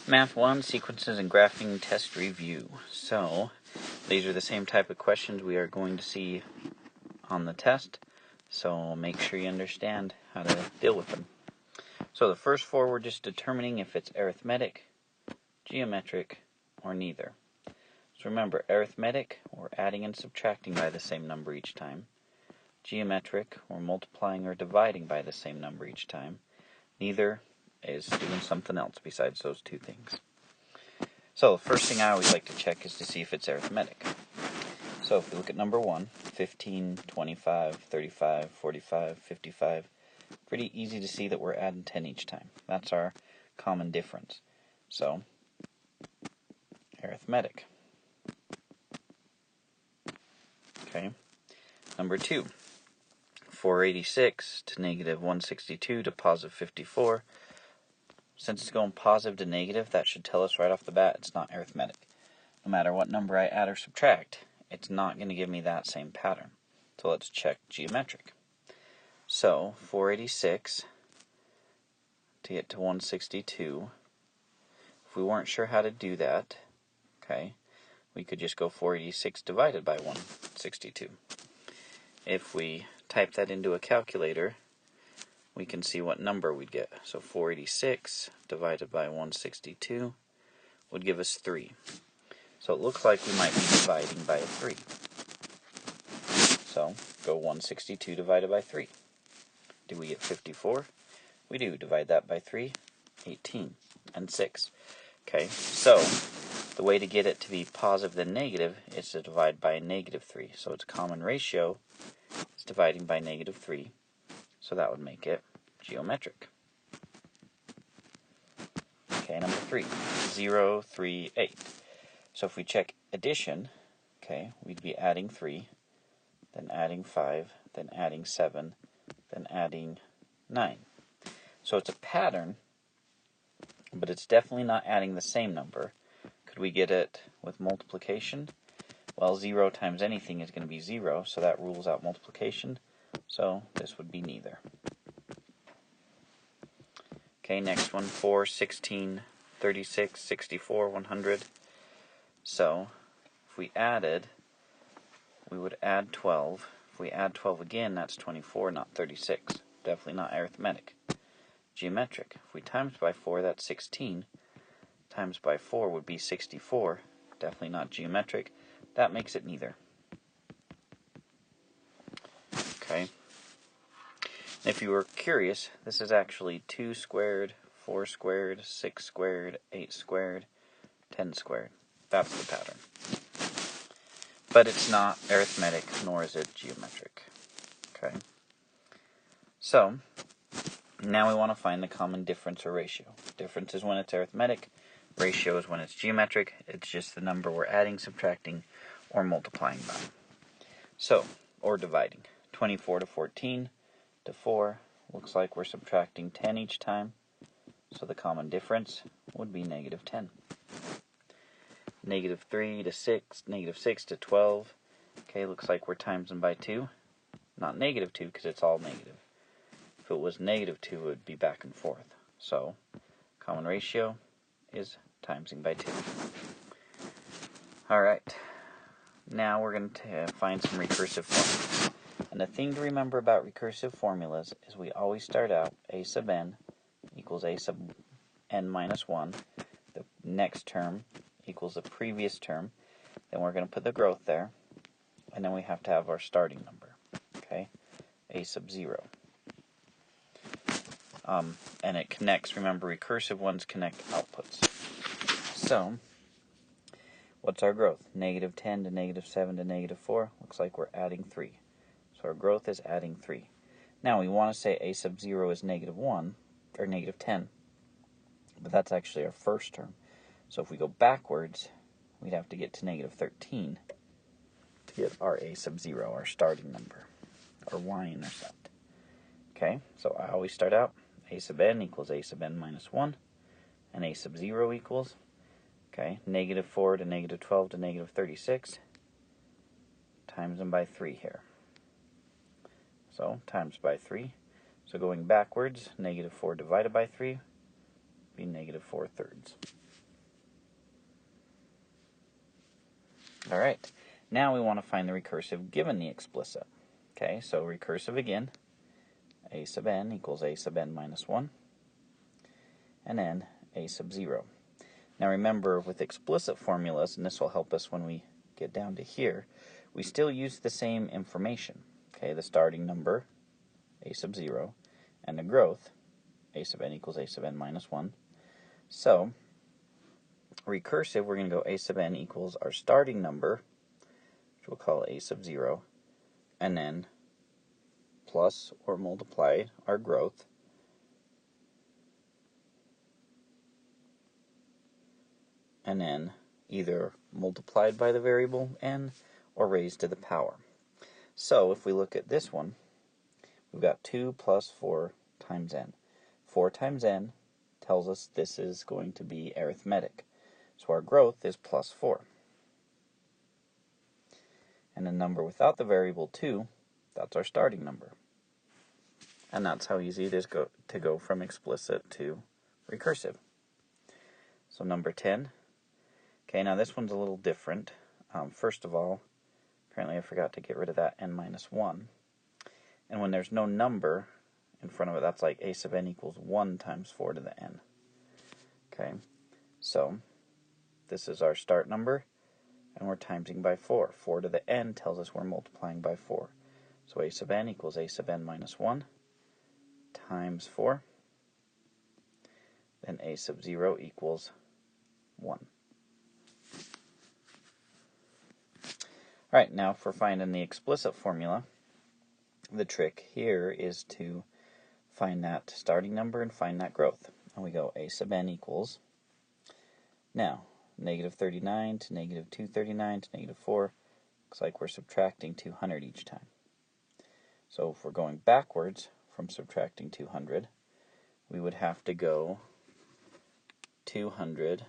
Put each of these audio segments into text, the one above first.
Math 1, Sequences and Graphing Test Review. So, these are the same type of questions we are going to see on the test, so make sure you understand how to deal with them. So the first four, we're just determining if it's arithmetic, geometric, or neither. So remember, arithmetic, we're adding and subtracting by the same number each time. Geometric, we're multiplying or dividing by the same number each time. Neither is doing something else besides those two things. So the first thing I always like to check is to see if it's arithmetic. So if we look at number 1, 15, 25, 35, 45, 55, pretty easy to see that we're adding 10 each time. That's our common difference. So, arithmetic. Okay. Number 2, 486 to negative 162 to positive 54. Since it's going positive to negative, that should tell us right off the bat it's not arithmetic. No matter what number I add or subtract, it's not going to give me that same pattern. So let's check geometric. So 486 to get to 162. If we weren't sure how to do that, okay, we could just go 486 divided by 162. If we type that into a calculator, we can see what number we'd get. So 486 divided by 162 would give us 3. So it looks like we might be dividing by 3. So go 162 divided by 3. Do we get 54? We do. Divide that by 3, 18, and 6. Okay, so the way to get it to be positive than negative is to divide by negative 3. So its common ratio is dividing by negative 3. So that would make it geometric. Okay, number 3, 0, 3, 8. So if we check addition, okay, we'd be adding 3, then adding 5, then adding 7, then adding 9. So it's a pattern, but it's definitely not adding the same number. Could we get it with multiplication? Well, 0 times anything is going to be 0, so that rules out multiplication. So this would be neither. Okay, next one, 4, 16, 36, 64, 100. So if we added, we would add 12. If we add 12 again, that's 24, not 36. Definitely not arithmetic. Geometric. If we times by 4, that's 16. Times by 4 would be 64. Definitely not geometric. That makes it neither. Okay. If you were curious, this is actually 2 squared, 4 squared, 6 squared, 8 squared, 10 squared. That's the pattern. But it's not arithmetic, nor is it geometric. Okay. So, now we want to find the common difference or ratio. Difference is when it's arithmetic. Ratio is when it's geometric. It's just the number we're adding, subtracting, or multiplying by. So, or dividing. 24 to 14 to 4. Looks like we're subtracting 10 each time. So the common difference would be negative 10. Negative 3 to 6. Negative 6 to 12. Okay, looks like we're timesing by 2. Not negative 2 because it's all negative. If it was negative 2, it would be back and forth. So, common ratio is timesing by 2. Alright, now we're going to find some recursive formulas. And the thing to remember about recursive formulas is we always start out a sub n equals a sub n minus 1. The next term equals the previous term. Then we're going to put the growth there. And then we have to have our starting number. Okay, a sub 0. And it connects, remember, recursive ones connect outputs. So, what's our growth? Negative 10 to negative 7 to negative 4. Looks like we're adding 3. So our growth is adding 3. Now we want to say a sub 0 is negative 1, or negative 10. But that's actually our first term. So if we go backwards, we'd have to get to negative 13 to get our a sub 0, our starting number, or y-intercept. Okay, so I always start out a sub n equals a sub n minus 1, and a sub 0 equals, okay, negative 4 to negative 12 to negative 36, times them by 3 here. So, times by 3. So going backwards, negative 4 divided by 3 would be negative 4 thirds. All right, now we want to find the recursive given the explicit. Okay, so recursive again, a sub n equals a sub n minus 1, and then a sub 0. Now remember, with explicit formulas, and this will help us when we get down to here, we still use the same information. Okay, the starting number, a sub 0, and the growth, a sub n equals a sub n minus 1. So, recursive, we're going to go a sub n equals our starting number, which we'll call a sub 0, and then plus or multiply our growth, and then either multiplied by the variable n or raised to the power. So if we look at this one, we've got 2 plus 4 times n. 4 times n tells us this is going to be arithmetic. So our growth is plus 4. And a number without the variable 2, that's our starting number. And that's how easy it is to go from explicit to recursive. So number 10. Okay, now this one's a little different. First of all, apparently I forgot to get rid of that n minus 1. And when there's no number in front of it, that's like a sub n equals 1 times 4 to the n. Okay, so this is our start number, and we're timesing by 4. 4 to the n tells us we're multiplying by 4. So a sub n equals a sub n minus 1 times 4. Then a sub 0 equals 1. Alright, now for finding the explicit formula, the trick here is to find that starting number and find that growth. And we go a sub n equals, now, negative 39 to negative 239 to negative 4. Looks like we're subtracting 200 each time. So if we're going backwards from subtracting 200, we would have to go 200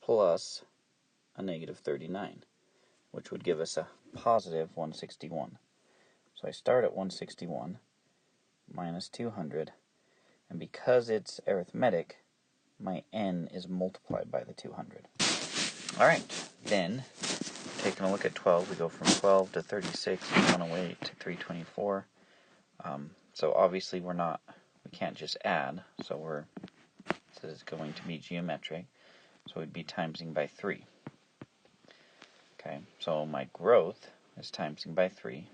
plus a negative 39, which would give us a positive 161. So I start at 161 minus 200, and because it's arithmetic, my n is multiplied by the 200. Alright, then, taking a look at 12, we go from 12 to 36, 108 to 324. So obviously we can't just add, so this is going to be geometric, so we'd be timesing by 3. Okay, so my growth is timesing by 3.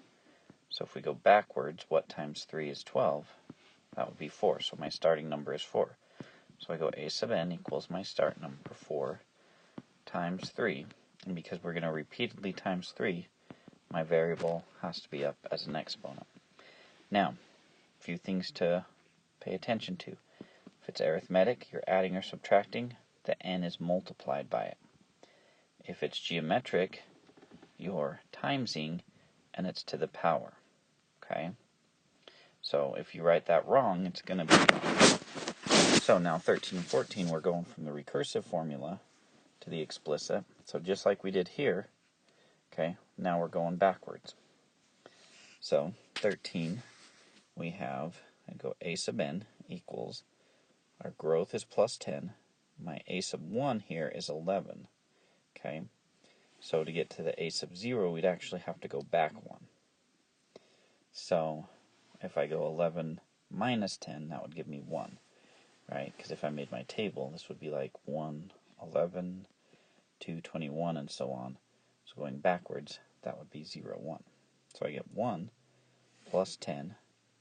So if we go backwards, what times 3 is 12? That would be 4, so my starting number is 4. So I go a sub n equals my start number 4 times 3. And because we're going to repeatedly times 3, my variable has to be up as an exponent. Now, a few things to pay attention to. If it's arithmetic, you're adding or subtracting, the n is multiplied by it. If it's geometric, you're timesing, and it's to the power. Okay? So if you write that wrong, it's going to be wrong. So now 13 and 14, we're going from the recursive formula to the explicit. So just like we did here, okay, now we're going backwards. So 13, we have, I go a sub n equals, our growth is plus 10. My a sub 1 here is 11. Okay, so to get to the a sub 0, we'd actually have to go back 1. So if I go 11 minus 10, that would give me 1. Right? Because if I made my table, this would be like 1, 11, 2, 21, and so on. So going backwards, that would be 0, 1. So I get 1 plus 10.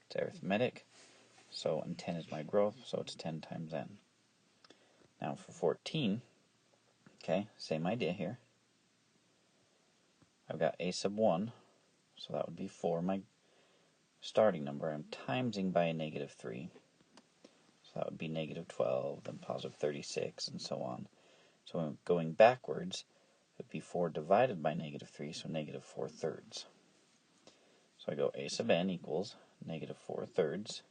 It's arithmetic. So, and 10 is my growth, so it's 10 times n. Now for 14, okay, same idea here. I've got a sub 1, so that would be 4, my starting number. I'm timesing by a negative 3. So that would be negative 12, then positive 36, and so on. So I'm going backwards, it would be 4 divided by negative 3, so negative 4 thirds. So I go a sub n equals negative 4 thirds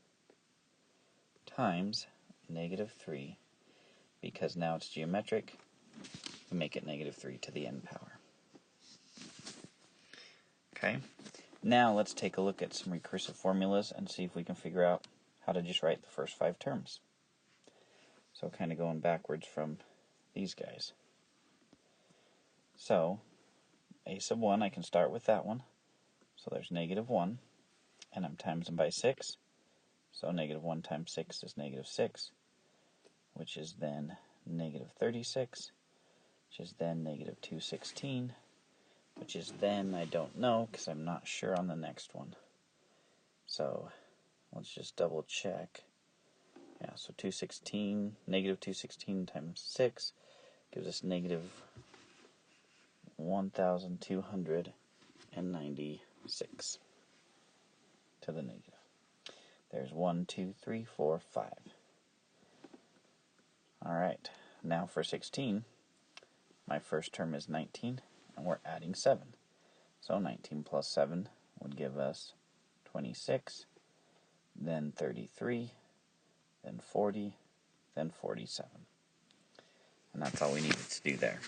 times negative 3. Because now it's geometric, we make it negative 3 to the n power. Okay, now let's take a look at some recursive formulas and see if we can figure out how to just write the first 5 terms. So kind of going backwards from these guys. So a sub 1, I can start with that one. So there's negative 1, and I'm times them by 6. So negative 1 times 6 is negative 6, which is then negative 36, which is then negative 216, which is then, I don't know, because I'm not sure on the next one. So let's just double check. Yeah, so 216, negative 216 times 6 gives us negative 1,296 to the negative. There's 1, 2, 3, 4, 5. Alright, now for 16, my first term is 19, and we're adding 7. So 19 plus 7 would give us 26, then 33, then 40, then 47. And that's all we needed to do there.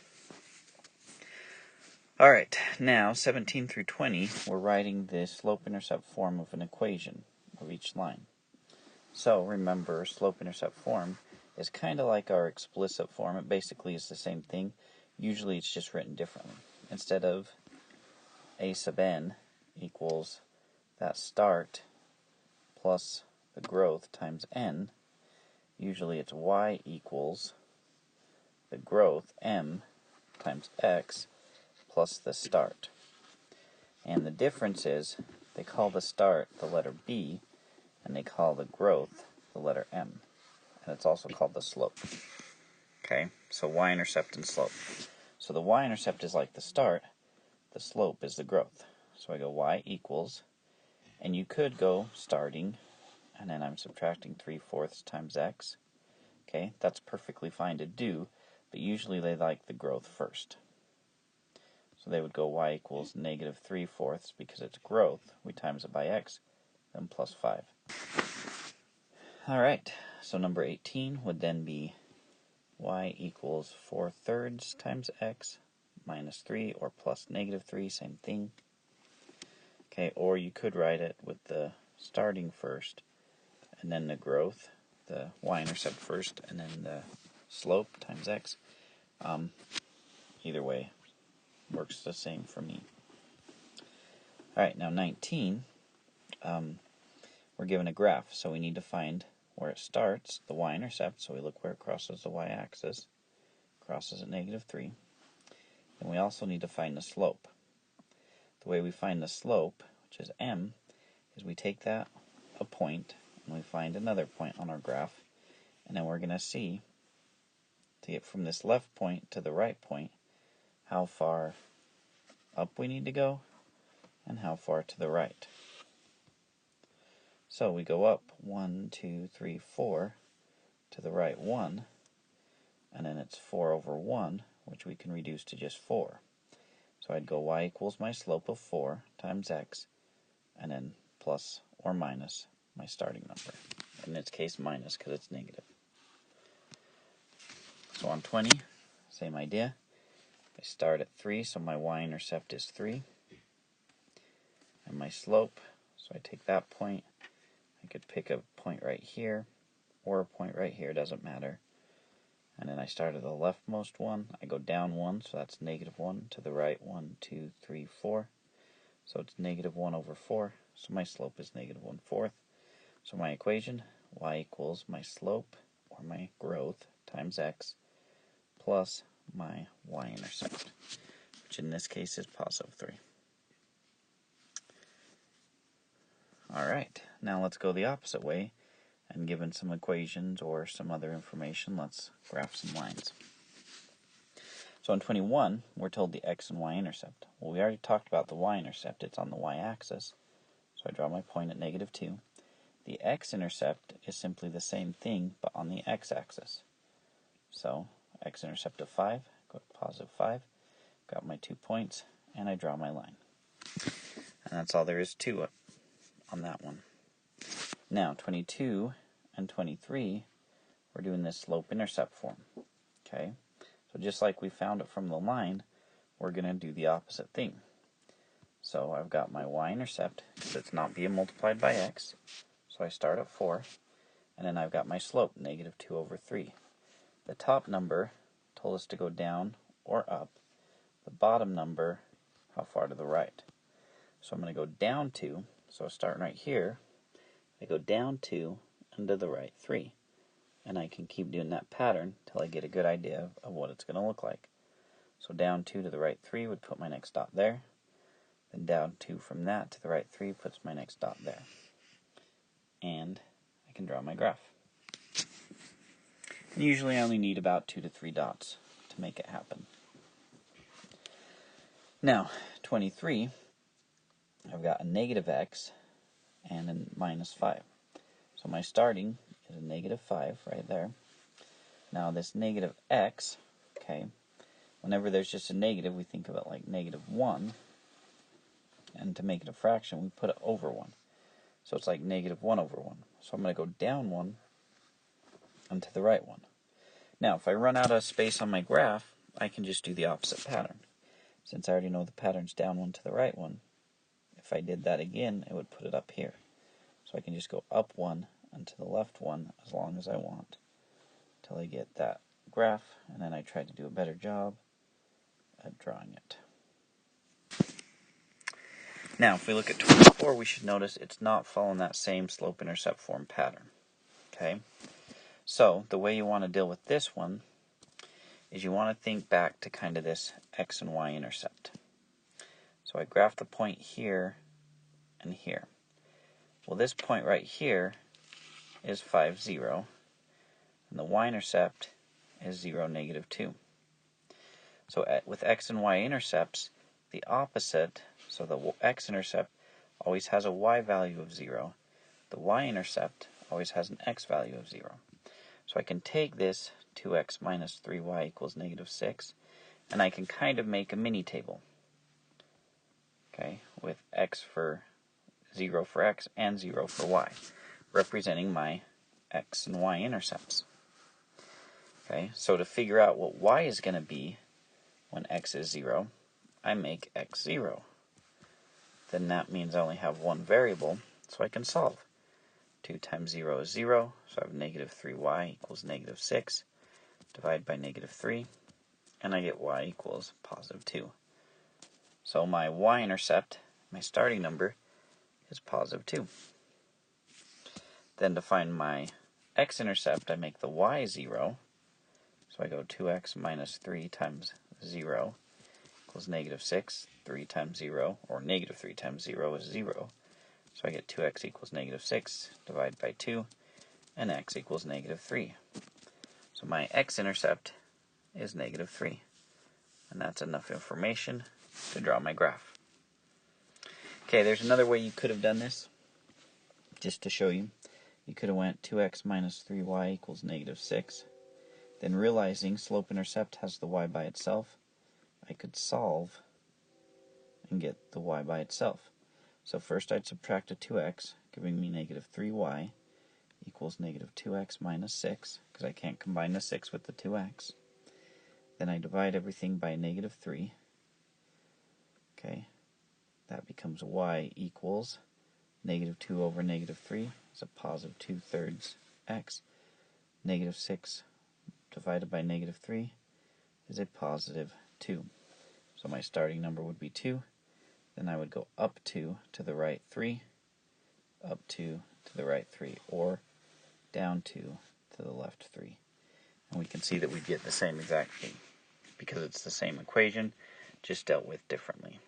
Alright, now 17 through 20, we're writing the slope-intercept form of an equation of each line. So remember, slope-intercept form is kind of like our explicit form. It basically is the same thing. Usually it's just written differently. Instead of a sub n equals that start plus the growth times n, usually it's y equals the growth m times x plus the start. And the difference is they call the start the letter b, and they call the growth the letter m. And it's also called the slope. Okay, so y-intercept and slope. So the y-intercept is like the start, the slope is the growth. So I go y equals, and you could go starting, and then I'm subtracting 3/4 times x. Okay, that's perfectly fine to do, but usually they like the growth first. So they would go y equals negative 3/4 because it's growth. We times it by x, then plus 5. Alright, so number 18 would then be y equals 4/3 times x minus 3, or plus negative 3, same thing. Okay, or you could write it with the starting first, and then the growth, the y-intercept first, and then the slope times x. Either way works the same for me. Alright, now 19, we're given a graph, so we need to find where it starts, the y-intercept, so we look where it crosses the y-axis, crosses at negative 3. And we also need to find the slope. The way we find the slope, which is m, is we take that, a point, and we find another point on our graph, and then we're going to see, to get from this left point to the right point, how far up we need to go, and how far to the right. So we go up 1, 2, 3, 4, to the right 1, and then it's 4/1, which we can reduce to just 4. So I'd go y equals my slope of 4 times x, and then plus or minus my starting number. In this case, minus because it's negative. So on 20, same idea. I start at 3, so my y-intercept is 3. And my slope, so I take that point. I could pick a point right here, or a point right here, doesn't matter. And then I start at the leftmost one. I go down 1, so that's negative 1. To the right, 1, 2, 3, 4. So it's negative 1/4. So my slope is negative 1/4. So my equation, y equals my slope, or my growth, times x, plus my y-intercept, which in this case is positive 3. Alright, now let's go the opposite way, and given some equations or some other information, let's graph some lines. So in 21, we're told the x and y-intercept. Well, we already talked about the y-intercept. It's on the y-axis. So I draw my point at negative 2. The x-intercept is simply the same thing, but on the x-axis. So x-intercept of 5, go to positive 5. Got my 2 points, and I draw my line. And that's all there is to it on that one. Now, 22 and 23, we're doing this slope-intercept form. Okay? So just like we found it from the line, we're going to do the opposite thing. So I've got my y-intercept, because it's not being multiplied by x. So I start at 4, and then I've got my slope, negative 2/3. The top number told us to go down or up, the bottom number, how far to the right. So I'm going to go down 2, so starting right here, I go down 2 and to the right 3. And I can keep doing that pattern till I get a good idea of what it's going to look like. So down 2 to the right 3 would put my next dot there. Then down 2 from that to the right 3 puts my next dot there. And I can draw my graph. And usually I only need about 2 to 3 dots to make it happen. Now, 23, I've got a negative x and a minus 5. So my starting is a negative 5 right there. Now this negative x, okay, whenever there's just a negative, we think of it like negative 1. And to make it a fraction, we put it over 1. So it's like negative 1 over 1. So I'm going to go down 1 and to the right 1. Now, if I run out of space on my graph, I can just do the opposite pattern. Since I already know the pattern's down 1 to the right 1, if I did that again, it would put it up here. So I can just go up 1 and to the left 1 as long as I want till I get that graph, and then I try to do a better job at drawing it. Now, if we look at 24, we should notice it's not following that same slope-intercept form pattern. Okay? So, the way you want to deal with this one is you want to think back to kind of this x and y intercept. So I graph the point here and here. Well, this point right here is 5, 0, and the y-intercept is 0, negative 2. So with x and y intercepts, the opposite, so the x-intercept always has a y value of 0. The y-intercept always has an x value of 0. So I can take this 2x minus 3y equals negative 6, and I can kind of make a mini table. Okay, with x for 0 for x and 0 for y, representing my x and y intercepts. Okay, so to figure out what y is going to be when x is 0, I make x 0. Then that means I only have one variable, so I can solve. 2 times 0 is 0, so I have negative 3y equals negative 6. Divide by negative 3, and I get y equals positive 2. So my y-intercept, my starting number, is positive 2. Then to find my x-intercept, I make the y 0. So I go 2x minus 3 times 0 equals negative 6. 3 times 0, or negative 3 times 0 is 0. So I get 2x equals negative 6, divide by 2, and x equals negative 3. So my x-intercept is negative 3. And that's enough information to draw my graph. Okay, there's another way you could have done this, just to show you. You could have went 2x minus 3y equals negative 6. Then realizing slope-intercept has the y by itself, I could solve and get the y by itself. So first I'd subtract a 2x, giving me negative 3y equals negative 2x minus 6, because I can't combine the 6 with the 2x. Then I divide everything by negative 3. Okay, that becomes y equals negative 2 over negative 3 is a positive 2/3 x. Negative 6 divided by negative 3 is a positive 2. So my starting number would be 2. Then I would go up 2 to the right 3, up 2 to the right 3, or down 2 to the left 3. And we can see that we get the same exact thing because it's the same equation, just dealt with differently.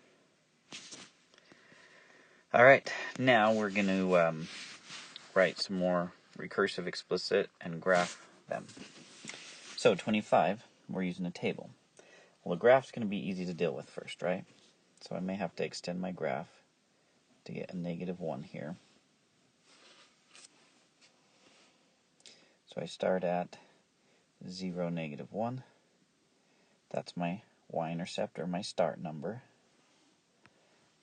Alright, now we're going to write some more recursive, explicit, and graph them. So 25, we're using a table. Well, the graph's going to be easy to deal with first, right? So I may have to extend my graph to get a negative 1 here. So I start at 0, negative 1. That's my y-intercept, or my start number.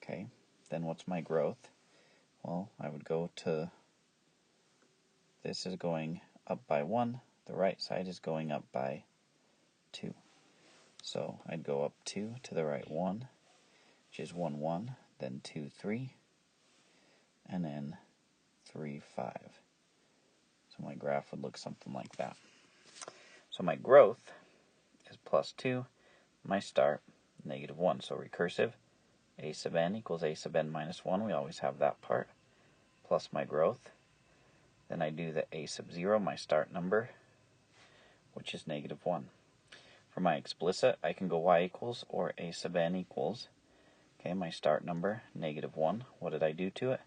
Okay, then what's my growth? Well, I would go to, this is going up by 1, the right side is going up by 2. So I'd go up 2 to the right 1, which is 1, 1, then 2, 3, and then 3, 5. So my graph would look something like that. So my growth is plus 2, my start, negative 1. So recursive, a sub n equals a sub n minus 1. We always have that part, plus my growth. Then I do the a sub 0, my start number, which is negative 1. For my explicit, I can go y equals or a sub n equals, okay, my start number, negative 1. What did I do to it?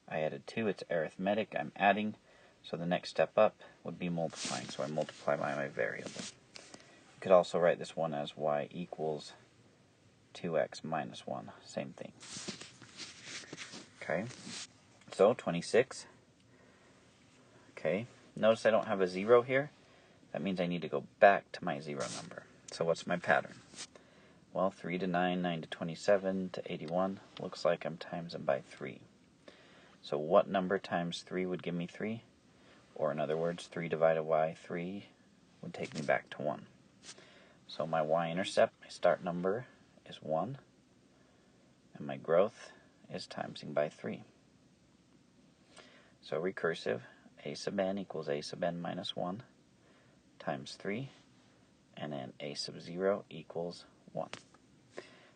I added 2. It's arithmetic. I'm adding. So the next step up would be multiplying. So I multiply by my variable. You could also write this one as y equals 2x minus 1. Same thing. Okay. So 26. Okay. Notice I don't have a 0 here. That means I need to go back to my 0 number. So what's my pattern? Well, 3 to 9, 9 to 27 to 81. Looks like I'm times them by 3. So what number times 3 would give me 3? Or in other words, 3 divided by 3 would take me back to 1. So my y-intercept, my start number, is 1. And my growth is timesing by 3. So recursive, a sub n equals a sub n minus 1 times 3. And then a sub 0 equals 1.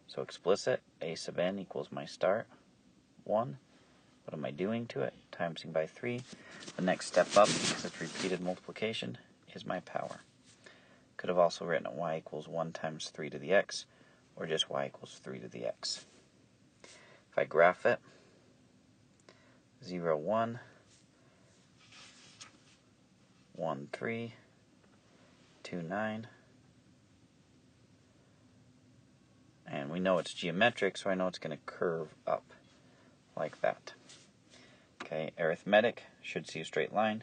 So explicit, a sub n equals my start, 1. What am I doing to it? Timesing by 3. The next step up, because it's repeated multiplication, is my power. Could have also written it y equals 1 times 3 to the x, or just y equals 3 to the x. If I graph it, 0, 1, 1, 3, 2, 9, and we know it's geometric, so I know it's going to curve up like that. Okay, arithmetic should see a straight line.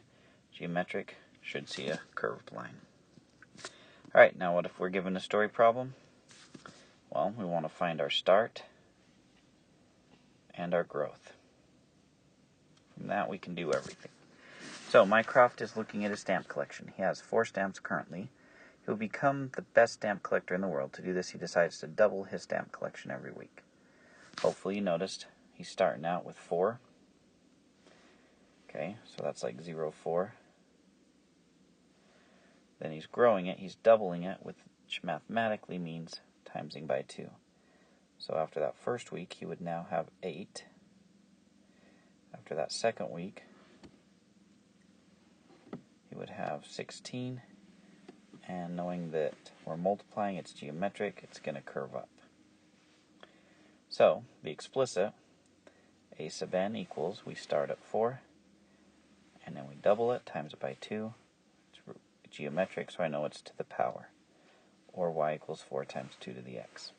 Geometric should see a curved line. Alright, now what if we're given a story problem? Well, we want to find our start and our growth. From that we can do everything. So Mycroft is looking at his stamp collection. He has 4 stamps currently. He will become the best stamp collector in the world. To do this, he decides to double his stamp collection every week. Hopefully you noticed he's starting out with 4. Okay, so that's like 0, 4. Then he's growing it, he's doubling it, which mathematically means timesing by 2. So after that first week, he would now have 8. After that second week, he would have 16. And knowing that we're multiplying, it's geometric, it's going to curve up. So, the explicit, a sub n equals, we start at 4, and then we double it, times it by 2. It's geometric, so I know it's to the power, or y equals 4 times 2 to the x.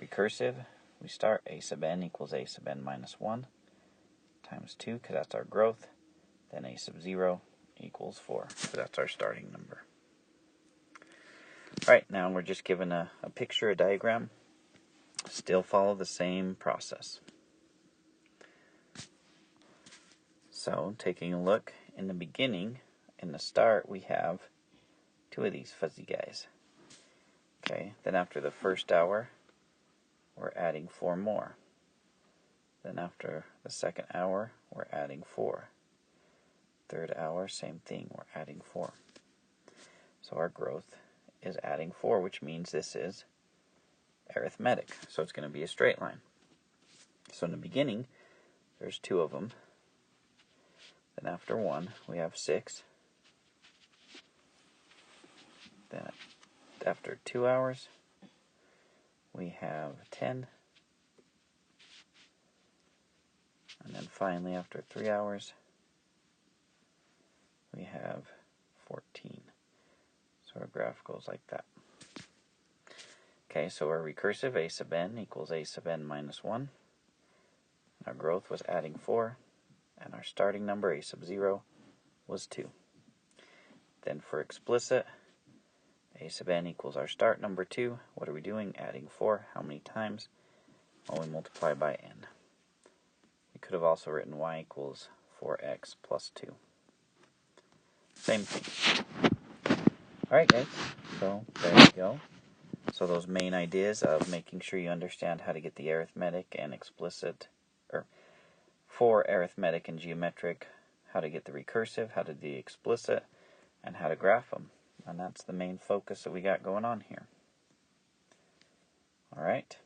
Recursive, we start a sub n equals a sub n minus 1 times 2, because that's our growth, then a sub 0 equals 4, so that's our starting number. Alright, now we're just given a picture, a diagram. Still follow the same process. So, taking a look, in the beginning, in the start, we have 2 of these fuzzy guys. Okay, then after the first hour, we're adding 4 more. Then after the second hour, we're adding 4. Third hour, same thing, we're adding 4. So our growth is adding 4, which means this is arithmetic. So it's going to be a straight line. So in the beginning, there's 2 of them. Then after 1, we have 6. Then after 2 hours, we have 10. And then finally, after 3 hours, we have 14. So our graph goes like that. Okay, so our recursive, a sub n equals a sub n minus 1. Our growth was adding 4. And our starting number, a sub 0, was 2. Then for explicit, a sub n equals our start number 2. What are we doing? Adding 4. How many times? Well, we multiply by n. We could have also written y equals 4x plus 2. Same thing. Alright guys, so there you go. So those main ideas of making sure you understand how to get the arithmetic and explicit, or for arithmetic and geometric, how to get the recursive, how to do the explicit, and how to graph them. And that's the main focus that we got going on here. right.